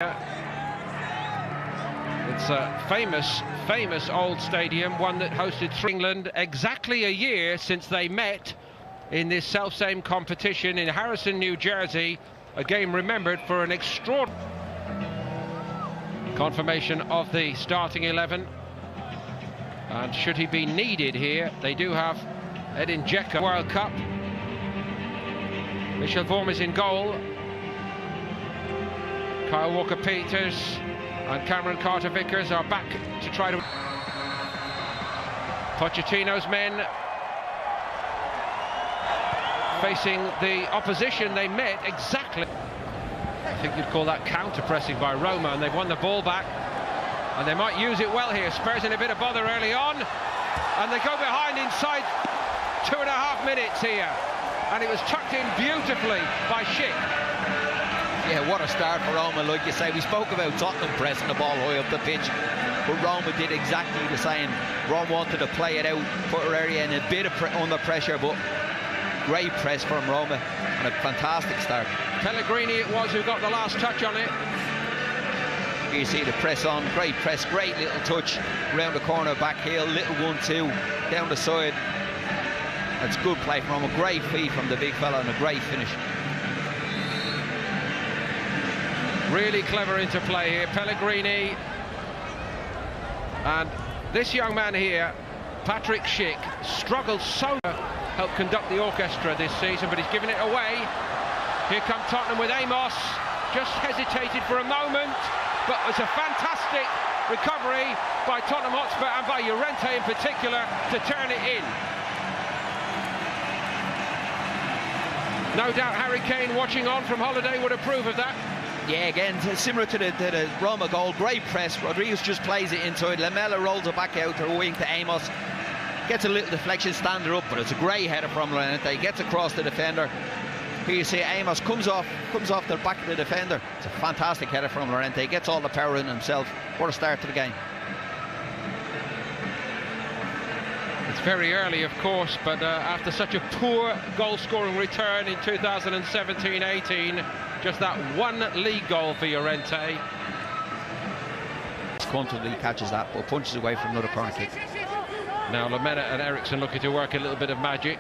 It's a famous old stadium, one that hosted England exactly a year since they met in this self-same competition in Harrison, New Jersey. A game remembered for an extraordinary confirmation of the starting 11. And should he be needed here, they do have Edin Dzeko, World Cup. Michel Vorm is in goal. Kyle Walker-Peters and Cameron Carter-Vickers are back to try to... Pochettino's men facing the opposition they met exactly. I think you'd call that counter-pressing by Roma, and they've won the ball back. And they might use it well here. Spurs in a bit of bother early on. And they go behind inside 2.5 minutes here. And it was tucked in beautifully by Schick. Yeah, what a start for Roma, like you say. We spoke about Tottenham pressing the ball high up the pitch, but Roma did exactly the same. Roma wanted to play it out, put her area in a bit of under pressure, but great press from Roma and a fantastic start. Pellegrini it was who got the last touch on it. You see the press on, great press, great little touch round the corner, back heel, little 1-2 down the side. That's good play from Roma, great feed from the big fella and a great finish. Really clever interplay here, Pellegrini. And this young man here, Patrick Schick, struggled so to help conduct the orchestra this season, but he's given it away. Here come Tottenham with Amos, just hesitated for a moment, but it's a fantastic recovery by Tottenham Hotspur and by Llorente in particular to turn it in. No doubt Harry Kane, watching on from holiday, would approve of that. Yeah, again, similar to the Roma goal, great press. Rodriguez just plays it inside. Lamela rolls it back out to a wing to Amos. Gets a little deflection, stander up, but it's a great header from Llorente. Gets across the defender. Here you see Amos comes off the back of the defender. It's a fantastic header from Llorente. Gets all the power in himself. What a start to the game. It's very early, of course, but after such a poor goal-scoring return in 2017-18, just that one league goal for Llorente. Comfortably catches that, but punches away from another corner kick. Now Lamela and Eriksson looking to work a little bit of magic.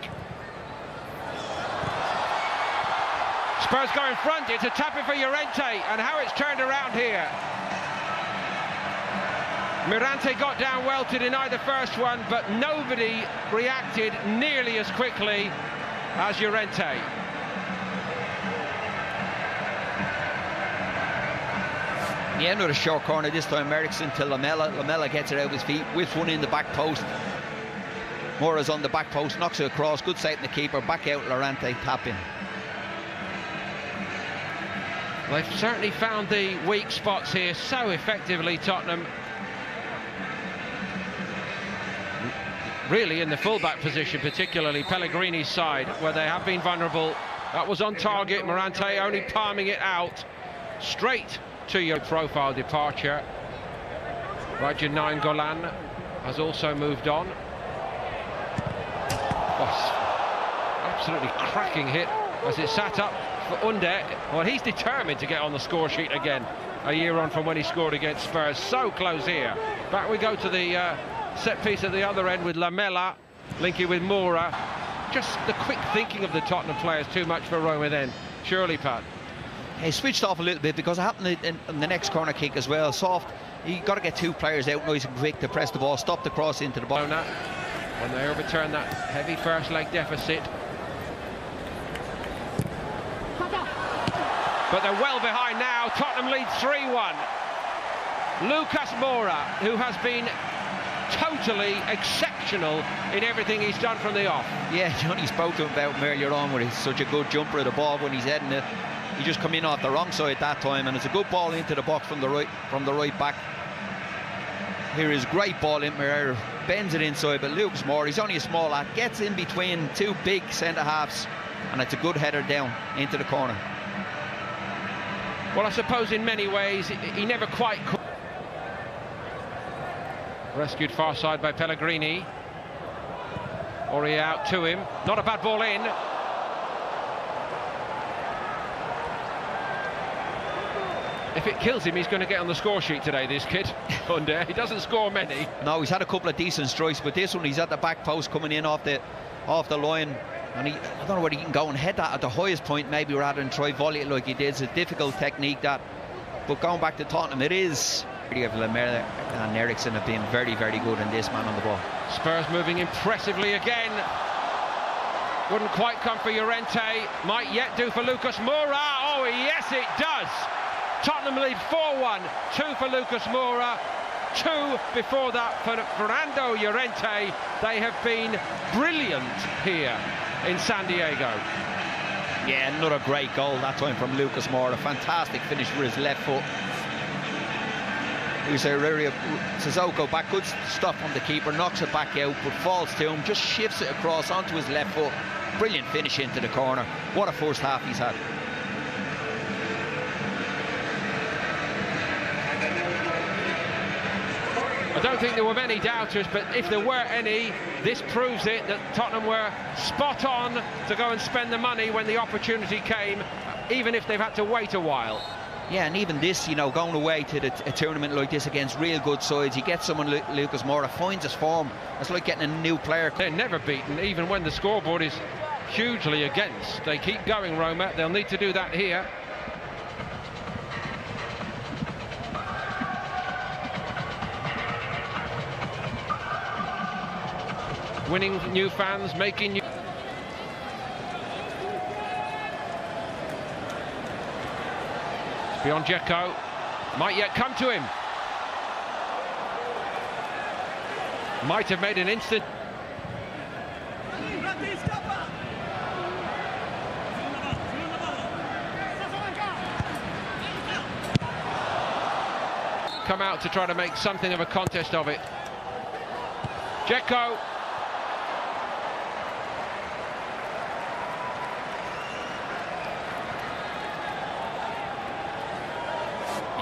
Spurs go in front, it's a tap-in for Llorente, and how it's turned around here. Mirante got down well to deny the first one, but nobody reacted nearly as quickly as Llorente. Yeah, another short corner this time, Eriksson to Lamela. Lamela gets it out of his feet, whips one in the back post. Mora's on the back post, knocks it across, good save from the keeper, back out Llorente, tap in. They've certainly found the weak spots here so effectively, Tottenham. Really in the fullback position, particularly Pellegrini's side, where they have been vulnerable. That was on target, Mirante only palming it out straight to your profile departure. Raja Nainggolan has also moved on. Absolutely cracking hit as it sat up for Under. Well, he's determined to get on the score sheet again, a year on from when he scored against Spurs. So close here. Back we go to the set piece at the other end with Lamela linking with Mora. Just the quick thinking of the Tottenham players, too much for Roma then, surely, Pat. He switched off a little bit because it happened in the next corner kick as well. Soft, you got to get two players out nice and quick to press the ball, stop the cross into the ball. When they overturn that heavy first leg deficit. But they're well behind now. Tottenham lead 3-1. Lucas Moura, who has been totally exceptional in everything he's done from the off. Yeah, Johnny spoke to him about him earlier on, where he's such a good jumper of the ball when he's heading it. He just come in off the wrong side that time, and it's a good ball into the box from the right back. Here is great ball in there, bends it inside, but Lucas Moura, he's only a small lad, gets in between two big centre halves, and it's a good header down into the corner. Well, I suppose in many ways he never quite could. Rescued far side by Pellegrini. Aurier out to him. Not a bad ball in. If it kills him, he's going to get on the score sheet today, this kid. Under. He doesn't score many. No, he's had a couple of decent strikes, but this one he's at the back post coming in off the line. And I don't know whether he can go and head that at the highest point, maybe, rather than try volley it like he did. It's a difficult technique, that. But going back to Tottenham, it is. Lemela and Eriksson have been very, very good in this, man on the ball. Spurs moving impressively again. Wouldn't quite come for Llorente. Might yet do for Lucas Moura. Oh, yes, it does. Tottenham lead 4-1. 2 for Lucas Moura. 2 before that for Fernando Llorente. They have been brilliant here in San Diego. Yeah, another great goal that time from Lucas Moura. A fantastic finish with his left foot. Sissoko back, good stuff from the keeper, knocks it back out, but falls to him, just shifts it across onto his left foot. Brilliant finish into the corner. What a first half he's had. I don't think there were many doubters, but if there were any, this proves it, that Tottenham were spot on to go and spend the money when the opportunity came, even if they've had to wait a while. Yeah, and even this, you know, going away to a tournament like this against real good sides, you get someone Lucas Moura, finds his form. It's like getting a new player. They're never beaten, even when the scoreboard is hugely against. They keep going, Roma. They'll need to do that here. Winning new fans, making new... Beyond Dzeko, might yet come to him. Might have made an instant. Come out to try to make something of a contest of it. Dzeko.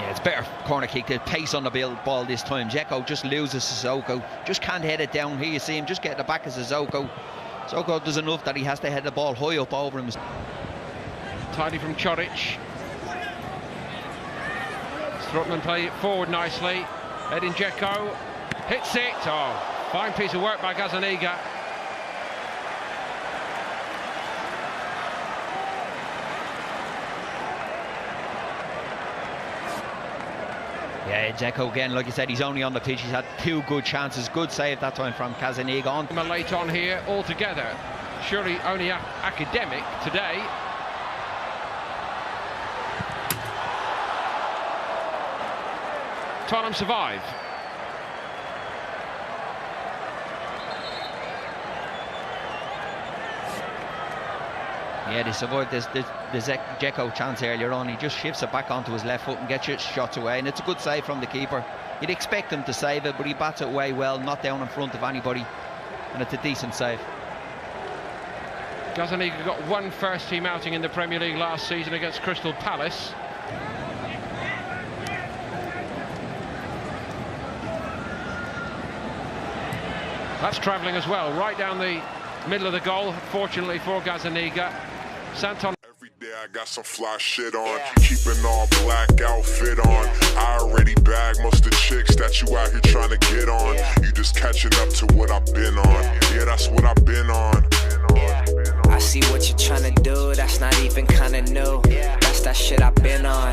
It's better corner kick, the pace on the ball this time. Dzeko just loses Sissoko, just can't head it down. Here you see him just get the back of Sissoko. Sissoko does enough that he has to head the ball high up over him. Tidy from Choric. Strootman play it forward nicely. Edin Dzeko hits it. Oh, fine piece of work by Gazzaniga. Yeah, Dzeko again, like you said, he's only on the pitch. He's had 2 good chances. Good save that time from Gazzaniga. On late on here altogether. Surely only academic today. Tottenham survive. Yeah, they survived the Dzeko chance earlier on. He just shifts it back onto his left foot and gets it shots away, and it's a good save from the keeper. You'd expect him to save it, but he bats it away well, not down in front of anybody, and it's a decent save. Gazzaniga got 1 first-team outing in the Premier League last season against Crystal Palace. That's travelling as well, right down the middle of the goal, fortunately for Gazzaniga. Santon. Every day I got some fly shit on, keeping all black outfit on. I already bagged most of the chicks that you out here trying to get on. You just catching up to what I've been on. Yeah, that's what I've been on. I see what you're trying to do, that's not even kinda new. That's that shit I've been on.